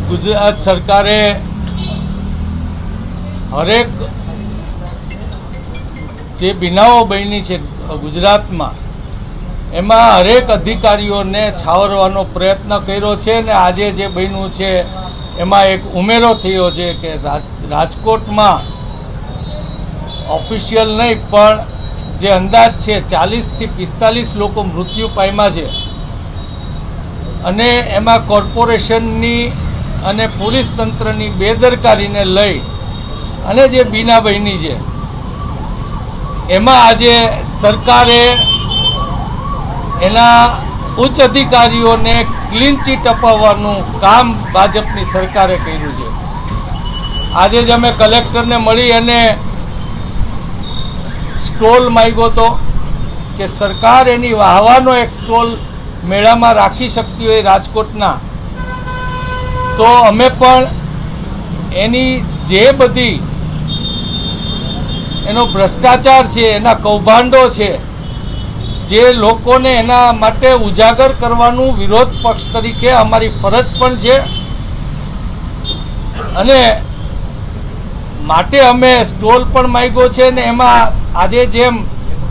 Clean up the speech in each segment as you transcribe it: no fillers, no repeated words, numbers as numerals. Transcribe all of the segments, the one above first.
ગુજરાત સરકારે હરેક જે બનાવો બની છે ગુજરાતમાં એમાં હરેક અધિકારીઓને છાવરવાનો પ્રયત્ન કર્યો છે ને આજે જે બન્યું છે એમાં એક ઉમેરો થયો છે કે રાજકોટમાં ઓફિશિયલ નહીં પણ જે અંદાજ છે 40 થી 45 લોકો મૃત્યુ પામ્યા છે અને એમાં કોર્પોરેશનની અને પોલીસ તંત્રની બેદરકારીને લઈ અને જે બીના બની છે એમાં આજે સરકારે એના ઉચ્ચ અધિકારીઓને ક્લીન ચીટ અપાવવાનું કામ ભાજપની સરકારે કર્યું છે। આજે જ અમે કલેક્ટરને મળી અને સ્ટોલ માંગ્યો હતો કે સરકાર એની વાહવાનો એક સ્ટોલ મેળામાં રાખી શકતી હોય રાજકોટના, તો અમે પણ એની જે બધી એનો ભ્રષ્ટાચાર છે, એના કૌભાંડો છે, જે લોકોને એના માટે ઉજાગર કરવાનું વિરોધ પક્ષ તરીકે અમારી ફરજ પણ છે અને માટે અમે સ્ટોલ પણ માંગ્યો છે ને એમાં આજે જેમ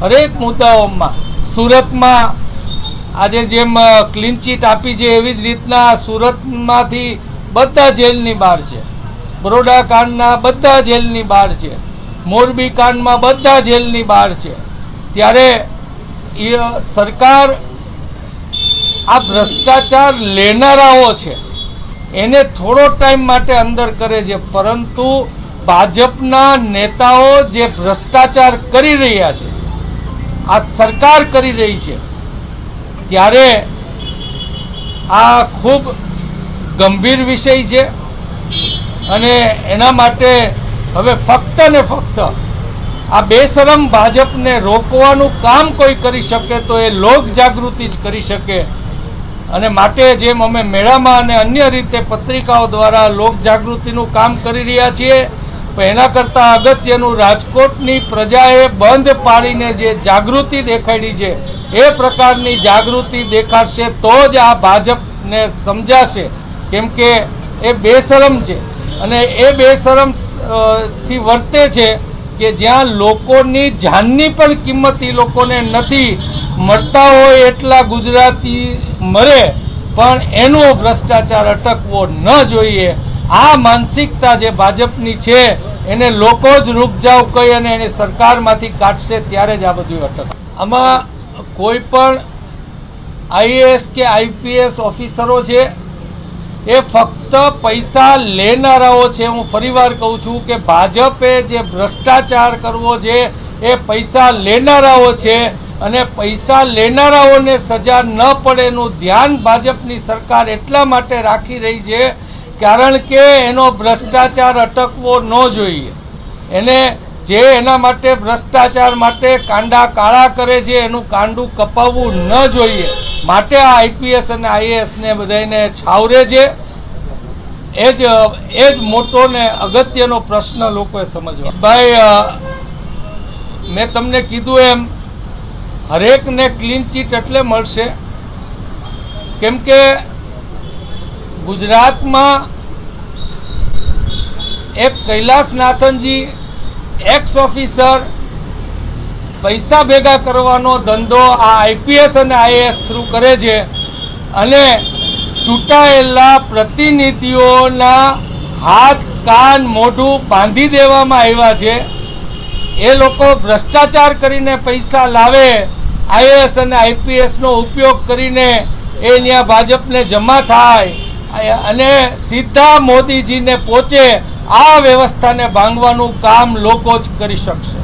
હરેક મુદ્દાઓમાં સુરતમાં આજે જેમ ક્લીન ચીટ આપી છે એવી જ રીતના સુરતમાંથી બધા જેલની બહાર છે, બરોડા કાંડના બધા જેલની બહાર છે, મોરબી કાંડમાં બધા જેલની બહાર છે। ત્યારે સરકાર આ ભ્રષ્ટાચાર લેનારાઓ છે એને થોડો ટાઈમ માટે અંદર કરે છે, પરંતુ ભાજપના નેતાઓ જે ભ્રષ્ટાચાર કરી રહ્યા છે, આ સરકાર કરી રહી છે, ત્યારે આ ખૂબ ગંભીર વિષય છે અને એના માટે હવે ફક્ત ને ફક્ત આ બેશરમ ભાજપને રોકવાનું કામ કોઈ કરી શકે તો એ લોક જાગૃતિ જ કરી શકે અને માટે જેમ અમે મેળામાં અને અન્ય રીતે પત્રિકાઓ દ્વારા લોક જાગૃતિનું કામ કરી રહ્યા છીએ, પણ એના કરતાં અગત્યનું રાજકોટની પ્રજાએ બંધ પાડીને જે જાગૃતિ દેખાડી છે એ પ્રકારની જાગૃતિ દેખાડશે તો જ આ ભાજપને સમજાશે, કેમ કે એ બેશરમ છે અને એ બેશરમ થી વર્તે છે કે જ્યાં લોકોની જાનની પણ કિંમત એ લોકોને નથી, મરતા હોય એટલા ગુજરાતી મરે પણ એનો ભ્રષ્ટાચાર અટકવો ન જોઈએ। આ માનસિકતા જે ભાજપની છે એને લોકો જ રૂક જાવ કહી અને એને સરકારમાંથી કાઢશે ત્યારે જ આ બધું અટક। આમાં કોઈ પણ આઈએએસ કે આઈપીએસ ઓફિસરો છે એ ફક્ત પૈસા લેનારાઓ છે। હું ફરીવાર કહું છું કે ભાજપે જે ભ્રષ્ટાચાર કરવો છે એ પૈસા લેનારાઓ છે અને પૈસા લેનારાઓને સજા ન પડે એનું ધ્યાન ભાજપની સરકાર એટલા માટે રાખી રહી છે કારણ કે એનો ભ્રષ્ટાચાર અટકવો ન જોઈએ, એને જે એના માટે ભ્રષ્ટાચાર માટે કાંડા કાળા કરે છે એનું કાંડું કપાવવું ન જોઈએ, માટે આ આઈપીએસ અને આઈએએસને બધાને છાવરે છે। એ જ મોટો ને અગત્યનો પ્રશ્ન લોકોએ સમજવા। ભાઈ, મેં તમને કીધું એમ હરેકને ક્લીન ચીટ એટલે મળશે કેમ કે ગુજરાતમાં એક કૈલાસનાથનજી એક્સ ઓફિસર પૈસા ભેગા કરવાનો ધંધો આ આઈપીએસ અને આઈએએસ થ્રુ કરે છે અને ચૂંટાયેલા પ્રતિનિધિઓના હાથ કાન મોઢું બાંધી દેવામાં આવ્યા છે। એ લોકો ભ્રષ્ટાચાર કરીને પૈસા લાવે, આઈએએસ અને આઈપીએસનો ઉપયોગ કરીને એ ત્યાં ભાજપને જમા થાય અને સીધા મોદીજીને પહોંચે, આ વ્યવસ્થાને ભાંગવાનું કામ લોકો જ કરી શકશે।